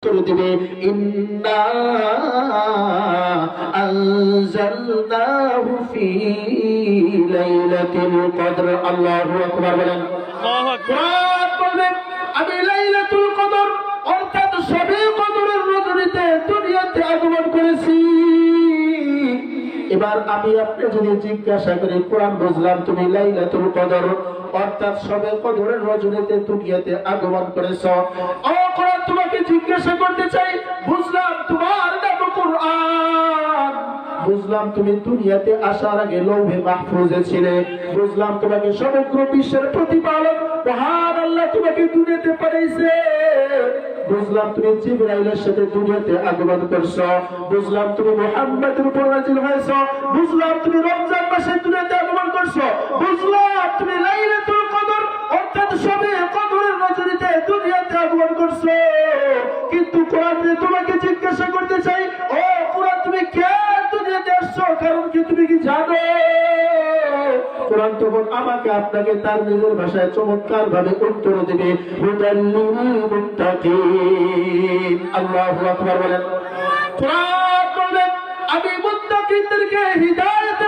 করে দিবে ইন্না আনজালনাহু ফি লাইলাতুল কদর। আল্লাহু আকবার বলেন। আল্লাহু আকবার বলেন। আমি লাইলাতুল কদর অর্থাৎ শবে কদরের রজনীতে দুনিয়াতে আগমন করেছি। এবার আমি আপনি যদি জিজ্ঞাসা করি কোরআন বুঝলাম তুমি লাইলাতুল কদর অর্থাৎ শবে কদরের রজনীতে দুনিয়াতে আগমন করেছো, ও কোরআন তোমাকে জিজ্ঞাসা করতে চাই বুঝলাম তোমার নাম কোরআন, বুঝলাম তুমি দুনিয়াতে আসার আগে লৌহে মাহফুজে ছিলে, বুঝলাম তোমাকে সমগ্র বিশ্বের প্রতিপালক মহান আল্লাহ তোমাকে দুনিয়াতে পাঠাইছে, বুঝলাম তুমি জিবরাইলের সাথে দুনিয়াতে আগমন করছো, বুঝলাম তুমি মুহাম্মদের উপর নাযিল হয়েছো, বুঝলাম তুমি রমজান মাসে দুনিয়াতে আগমন করছো, বুঝলাম তুমি লাইলাতুল কদর অর্থাৎ শবে কদরের রজনীতে দুনিয়াতে আগমন করছো। কিন্তু কোরআন তোমাকে জিজ্ঞাসা করতে চাই, ও কোরআন তুমি কেন দুনিয়াতে আসছো, কারণ কি তুমি কি জানো? কোরআন তখন আমাকে আপনাকে তার নিজের ভাষায় চমৎকার ভাবে উত্তর দেবে, হুদাল লিল মুত্তাকিন। আল্লাহু আকবার বলেন। কোরআন বলেন আমি মুত্তাকিনদেরকে হিদায়াতের